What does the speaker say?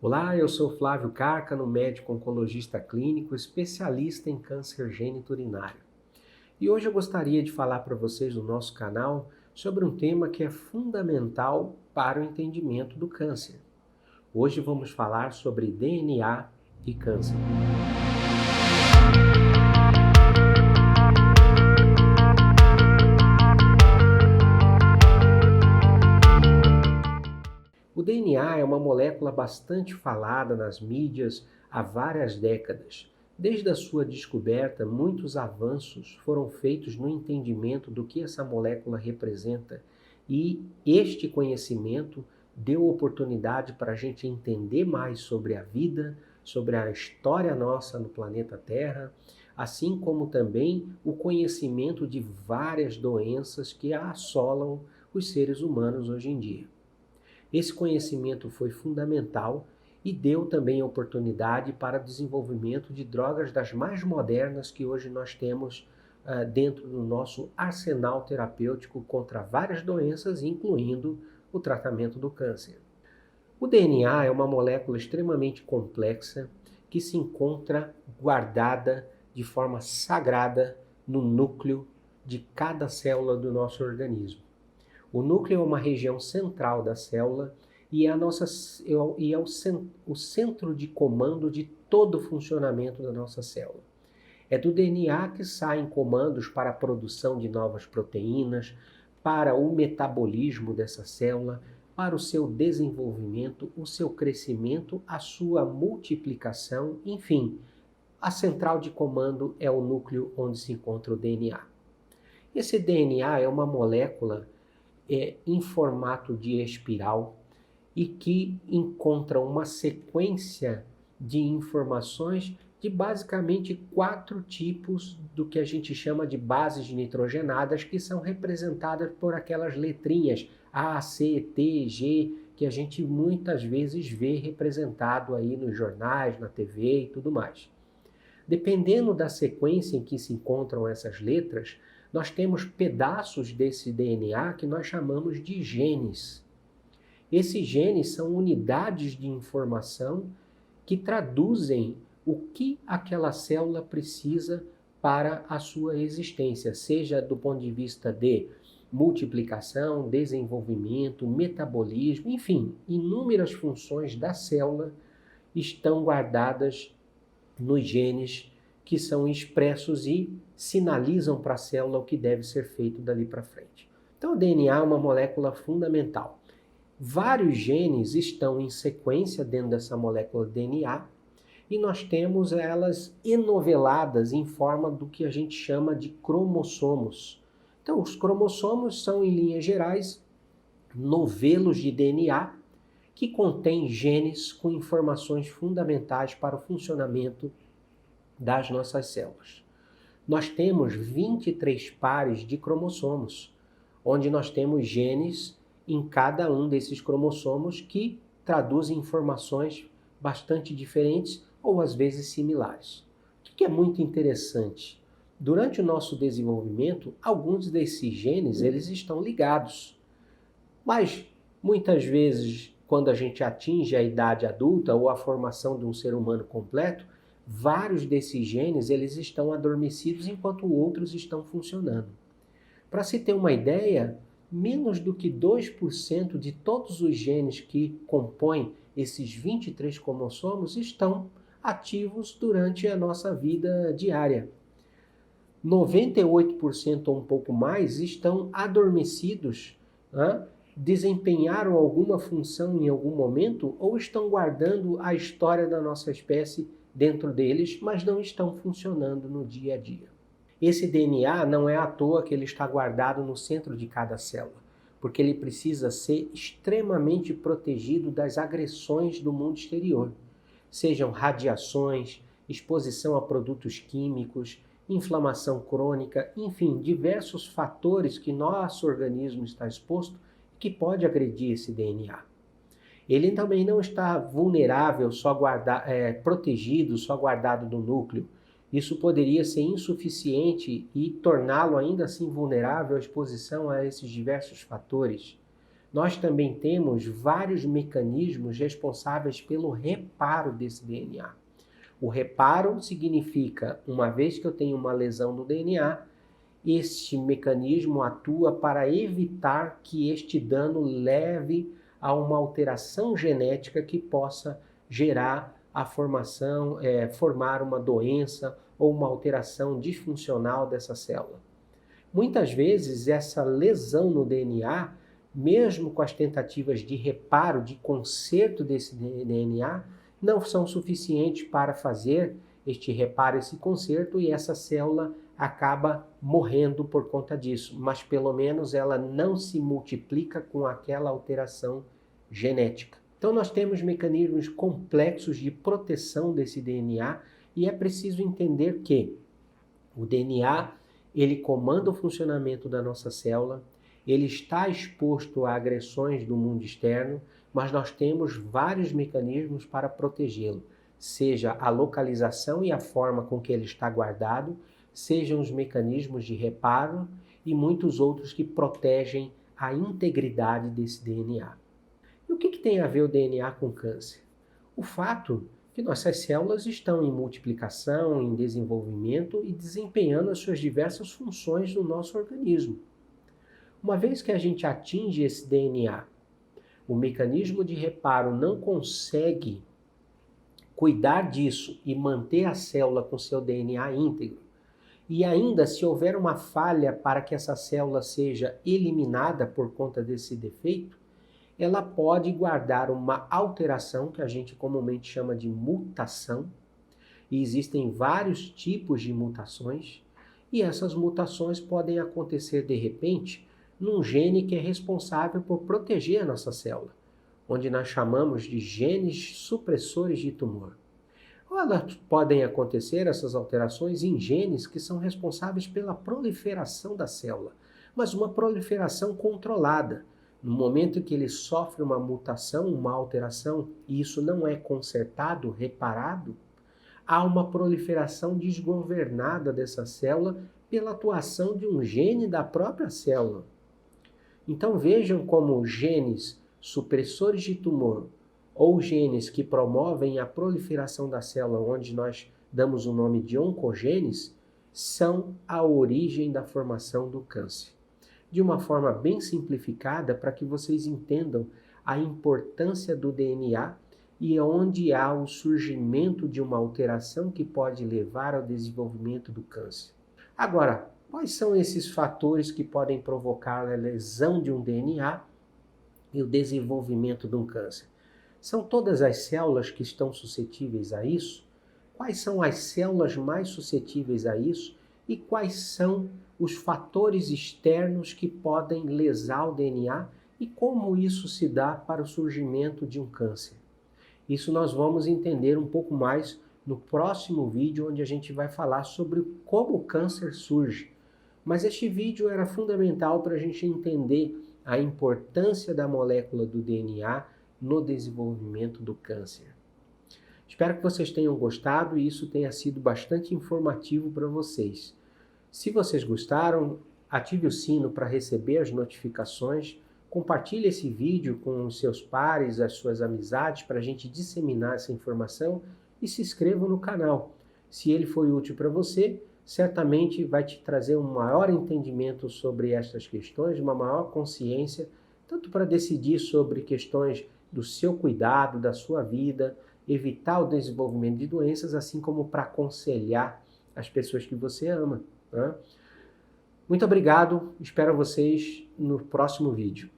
Olá, eu sou Flávio Cárcano, médico oncologista clínico, especialista em câncer geniturinário. E hoje eu gostaria de falar para vocês no nosso canal sobre um tema que é fundamental para o entendimento do câncer. Hoje vamos falar sobre DNA e câncer. O DNA é uma molécula bastante falada nas mídias há várias décadas. Desde a sua descoberta, muitos avanços foram feitos no entendimento do que essa molécula representa, e este conhecimento deu oportunidade para a gente entender mais sobre a vida, sobre a história nossa no planeta Terra, assim como também o conhecimento de várias doenças que assolam os seres humanos hoje em dia. Esse conhecimento foi fundamental e deu também oportunidade para o desenvolvimento de drogas das mais modernas que hoje nós temos dentro do nosso arsenal terapêutico contra várias doenças, incluindo o tratamento do câncer. O DNA é uma molécula extremamente complexa que se encontra guardada de forma sagrada no núcleo de cada célula do nosso organismo. O núcleo é uma região central da célula e é o centro de comando de todo o funcionamento da nossa célula. É do DNA que saem comandos para a produção de novas proteínas, para o metabolismo dessa célula, para o seu desenvolvimento, o seu crescimento, a sua multiplicação, enfim. A central de comando é o núcleo onde se encontra o DNA. Esse DNA é uma molécula em formato de espiral e que encontra uma sequência de informações de basicamente 4 tipos do que a gente chama de bases nitrogenadas, que são representadas por aquelas letrinhas A, C, T, G, que a gente muitas vezes vê representado aí nos jornais, na TV e tudo mais. Dependendo da sequência em que se encontram essas letras, nós temos pedaços desse DNA que nós chamamos de genes. Esses genes são unidades de informação que traduzem o que aquela célula precisa para a sua existência, seja do ponto de vista de multiplicação, desenvolvimento, metabolismo, enfim, inúmeras funções da célula estão guardadas nos genes que são expressos e sinalizam para a célula o que deve ser feito dali para frente. Então, o DNA é uma molécula fundamental. Vários genes estão em sequência dentro dessa molécula DNA e nós temos elas enoveladas em forma do que a gente chama de cromossomos. Então, os cromossomos são, em linhas gerais, novelos de DNA que contêm genes com informações fundamentais para o funcionamento das nossas células. Nós temos 23 pares de cromossomos, onde nós temos genes em cada um desses cromossomos que traduzem informações bastante diferentes ou às vezes similares. O que é muito interessante? Durante o nosso desenvolvimento, alguns desses genes eles estão ligados, mas muitas vezes quando a gente atinge a idade adulta ou a formação de um ser humano completo, vários desses genes eles estão adormecidos enquanto outros estão funcionando. Para se ter uma ideia, menos do que 2% de todos os genes que compõem esses 23 cromossomos estão ativos durante a nossa vida diária. 98% ou um pouco mais estão adormecidos, desempenharam alguma função em algum momento ou estão guardando a história da nossa espécie dentro deles, mas não estão funcionando no dia a dia. Esse DNA não é à toa que ele está guardado no centro de cada célula, porque ele precisa ser extremamente protegido das agressões do mundo exterior, sejam radiações, exposição a produtos químicos, inflamação crônica, enfim, diversos fatores que nosso organismo está exposto e que pode agredir esse DNA. Ele também não está vulnerável, protegido, só guardado no núcleo. Isso poderia ser insuficiente e torná-lo ainda assim vulnerável à exposição a esses diversos fatores. nós também temos vários mecanismos responsáveis pelo reparo desse DNA. O reparo significa, uma vez que eu tenho uma lesão no DNA, este mecanismo atua para evitar que este dano leve a uma alteração genética que possa gerar a formação, formar uma doença ou uma alteração disfuncional dessa célula. Muitas vezes essa lesão no DNA, mesmo com as tentativas de reparo, de conserto desse DNA, não são suficientes para fazer este reparo, esse conserto, e essa célula acaba morrendo por conta disso, mas pelo menos ela não se multiplica com aquela alteração genética. Então nós temos mecanismos complexos de proteção desse DNA e é preciso entender que o DNA, ele comanda o funcionamento da nossa célula, ele está exposto a agressões do mundo externo, mas nós temos vários mecanismos para protegê-lo, seja a localização e a forma com que ele está guardado, sejam os mecanismos de reparo e muitos outros que protegem a integridade desse DNA. E o que tem a ver o DNA com câncer? O fato que nossas células estão em multiplicação, em desenvolvimento e desempenhando as suas diversas funções no nosso organismo. Uma vez que a gente atinge esse DNA, o mecanismo de reparo não consegue cuidar disso e manter a célula com seu DNA íntegro. E ainda, se houver uma falha para que essa célula seja eliminada por conta desse defeito, ela pode guardar uma alteração que a gente comumente chama de mutação. E existem vários tipos de mutações, e essas mutações podem acontecer de repente num gene que é responsável por proteger a nossa célula, onde nós chamamos de genes supressores de tumor. Ou elas podem acontecer, essas alterações, em genes que são responsáveis pela proliferação da célula, mas uma proliferação controlada. No momento que ele sofre uma mutação, uma alteração, e isso não é consertado, reparado, há uma proliferação desgovernada dessa célula pela atuação de um gene da própria célula. Então vejam como genes supressores de tumor ou genes que promovem a proliferação da célula, onde nós damos o nome de oncogenes, são a origem da formação do câncer. De uma forma bem simplificada, para que vocês entendam a importância do DNA e onde há o surgimento de uma alteração que pode levar ao desenvolvimento do câncer. Agora, quais são esses fatores que podem provocar a lesão de um DNA e o desenvolvimento de um câncer? São todas as células que estão suscetíveis a isso? Quais são as células mais suscetíveis a isso? E quais são os fatores externos que podem lesar o DNA e como isso se dá para o surgimento de um câncer? Isso nós vamos entender um pouco mais no próximo vídeo, onde a gente vai falar sobre como o câncer surge. Mas este vídeo era fundamental para a gente entender a importância da molécula do DNA no desenvolvimento do câncer. Espero que vocês tenham gostado e isso tenha sido bastante informativo para vocês. Se vocês gostaram, ative o sino para receber as notificações, compartilhe esse vídeo com os seus pares, as suas amizades, para a gente disseminar essa informação e se inscreva no canal. Se ele foi útil para você, certamente vai te trazer um maior entendimento sobre estas questões, uma maior consciência, tanto para decidir sobre questões do seu cuidado, da sua vida, evitar o desenvolvimento de doenças, assim como para aconselhar as pessoas que você ama. Muito obrigado, espero vocês no próximo vídeo.